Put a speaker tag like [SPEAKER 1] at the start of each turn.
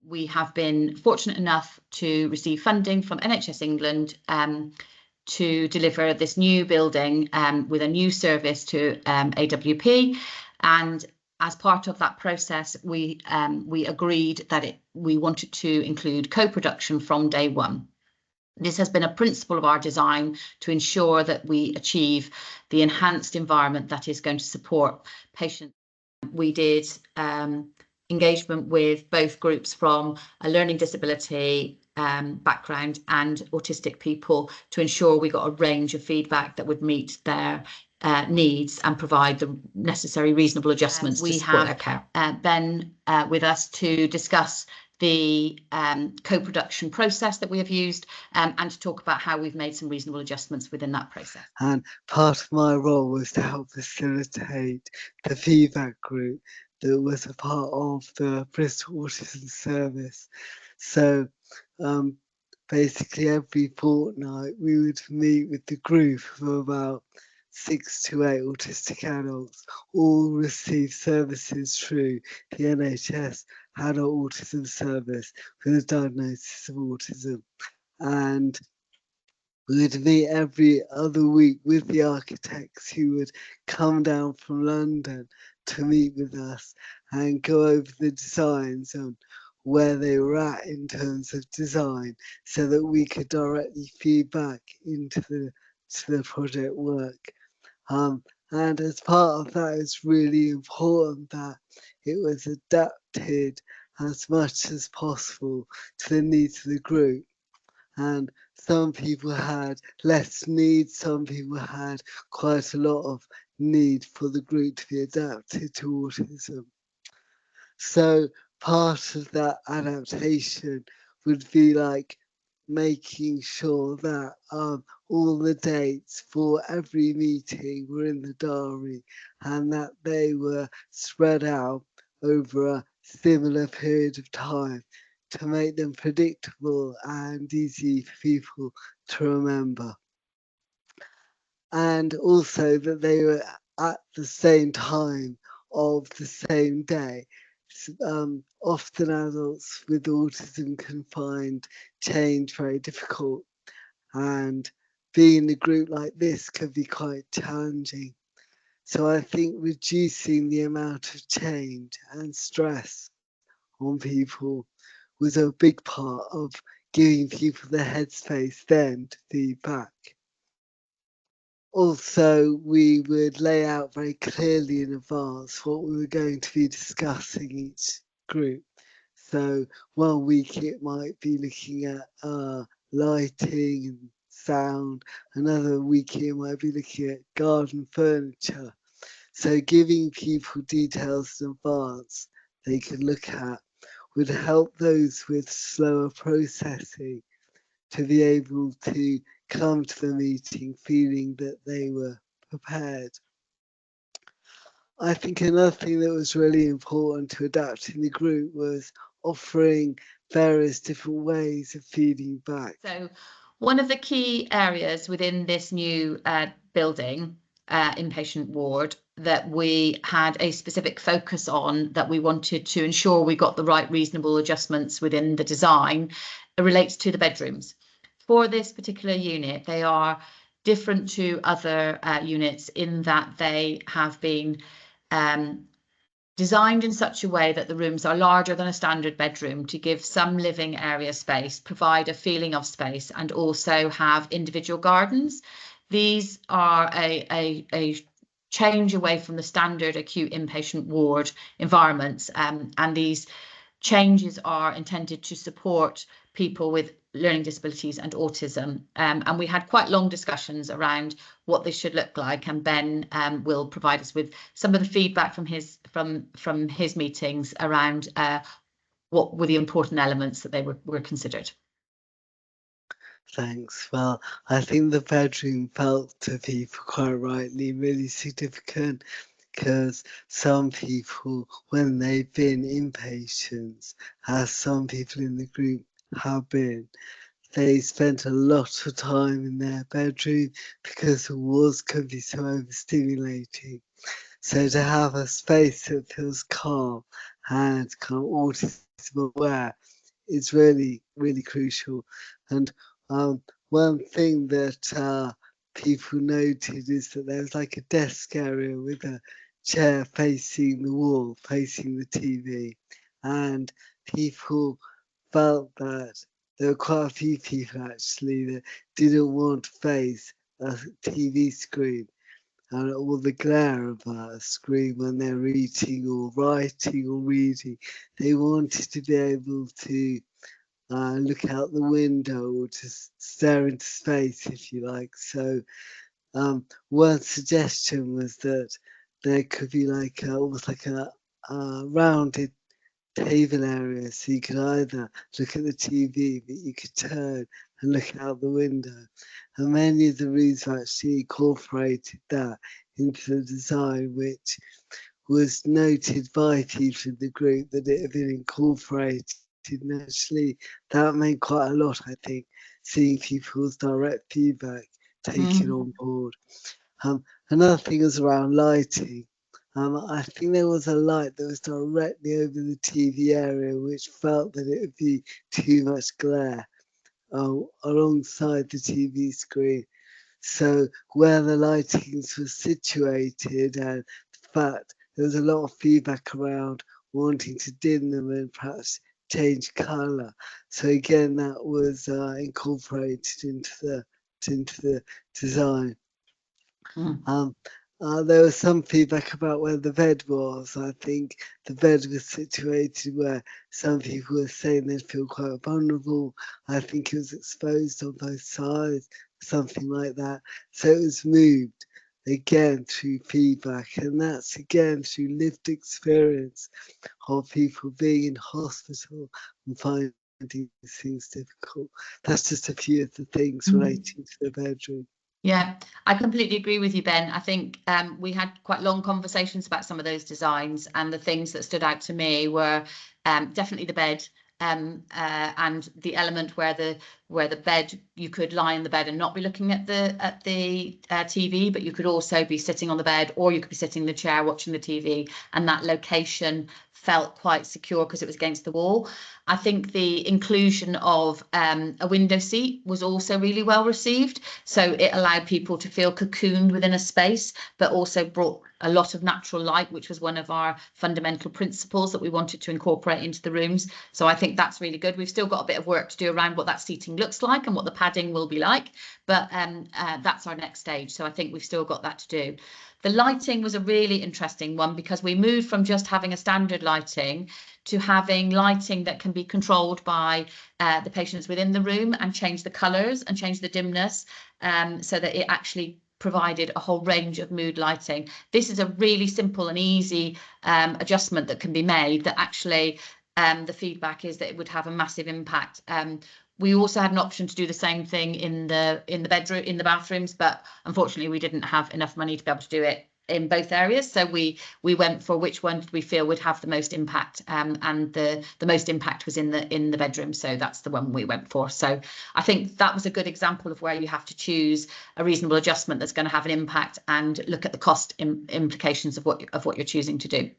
[SPEAKER 1] we have been fortunate enough to receive funding from NHS England to deliver this new building with a new service to AWP, and as part of that process, we agreed that we wanted to include co-production from day one. This has been a principle of our design to ensure that we achieve the enhanced environment that is going to support patients. We did engagement with both groups from a learning disability background and autistic people to ensure we got a range of feedback that would meet their needs and provide the necessary reasonable adjustments to support their care. Ben with us to discuss the co-production process that we have used and to talk about how we've made some reasonable adjustments within that process.
[SPEAKER 2] And part of my role was to help facilitate the feedback group that was a part of the Bristol Autism Service. So basically every fortnight we would meet with the group of about 6 to 8 autistic adults, all receive services through the NHS Adult Autism Service with a diagnosis of autism. And we would meet every other week with the architects who would come down from London to meet with us and go over the designs on where they were at in terms of design so that we could directly feed back into the project work. And as part of that, it's really important that it was adapted as much as possible to the needs of the group. And some people had less needs, some people had quite a lot of need for the group to be adapted to autism. So part of that adaptation would be like making sure that all the dates for every meeting were in the diary and that they were spread out over a similar period of time to make them predictable and easy for people to remember. And also that they were at the same time of the same day. Often adults with autism can find change very difficult, and being in a group like this can be quite challenging. So I think reducing the amount of change and stress on people was a big part of giving people the headspace then to feed back. Also, we would lay out very clearly in advance what we were going to be discussing each group. So 1 week it might be looking at lighting and sound, another week it might be looking at garden furniture. So giving people details in advance they can look at would help those with slower processing to be able to come to the meeting feeling that they were prepared. I think another thing that was really important to adapt in the group was offering various different ways of feeding back.
[SPEAKER 1] So one of the key areas within this new building, inpatient ward, that we had a specific focus on, that we wanted to ensure we got the right reasonable adjustments within the design, relates to the bedrooms. For this particular unit, they are different to other units in that they have been designed in such a way that the rooms are larger than a standard bedroom to give some living area space, provide a feeling of space, and also have individual gardens. These are a change away from the standard acute inpatient ward environments, and these changes are intended to support people with learning disabilities and autism, and we had quite long discussions around what this should look like, and Ben will provide us with some of the feedback from his meetings around what were the important elements that they were considered.
[SPEAKER 2] Thanks. Well, I think the bedroom felt to people quite rightly really significant, because some people, when they've been inpatients, as some people in the group have been, they spent a lot of time in their bedroom because the walls could be so overstimulating. So to have a space that feels calm and kind of autism aware is really, really crucial. And one thing that people noted is that there was like a desk area with a chair facing the wall, facing the TV. And people felt that there were quite a few people actually that didn't want to face a TV screen and all the glare of a screen when they're eating or writing or reading. They wanted to be able to look out the window or just stare into space, if you like. So one suggestion was that there could be like almost like a rounded table area, so you could either look at the TV, but you could turn and look out the window. And many of the rooms actually incorporated that into the design, which was noted by people in the group that it had been incorporated. And actually, that meant quite a lot, I think, seeing people's direct feedback taken on board. Another thing was around lighting. I think there was a light that was directly over the TV area, which felt that it would be too much glare alongside the TV screen. So where the lightings were situated and the fact there was a lot of feedback around wanting to dim them and perhaps change colour. So again, that was incorporated into the design. There was some feedback about where the bed was. I think the bed was situated where some people were saying they'd feel quite vulnerable. I think it was exposed on both sides, something like that. So it was moved again through feedback, and that's again through lived experience of people being in hospital and finding things difficult. That's just a few of the things relating to the bedroom.
[SPEAKER 1] Yeah, I completely agree with you, Ben. I think we had quite long conversations about some of those designs, and the things that stood out to me were definitely the bed and the element where the bed, you could lie in the bed and not be looking at the TV, but you could also be sitting on the bed, or you could be sitting in the chair watching the TV, and that location felt quite secure because it was against the wall. I think the inclusion of a window seat was also really well received. So it allowed people to feel cocooned within a space, but also brought a lot of natural light, which was one of our fundamental principles that we wanted to incorporate into the rooms. So I think that's really good. We've still got a bit of work to do around what that seating looks like and what the padding will be like, but that's our next stage. So I think we've still got that to do. The lighting was a really interesting one because we moved from just having a standard lighting to having lighting that can be controlled by the patients within the room and change the colours and change the dimness, so that it actually provided a whole range of mood lighting. This is a really simple and easy adjustment that can be made, that actually the feedback is that it would have a massive impact. We also had an option to do the same thing in the bedroom, in the bathrooms, but unfortunately we didn't have enough money to be able to do it in both areas. So we went for which one did we feel would have the most impact, and the most impact was in the bedroom. So that's the one we went for. So I think that was a good example of where you have to choose a reasonable adjustment that's going to have an impact and look at the cost implications of what you're choosing to do.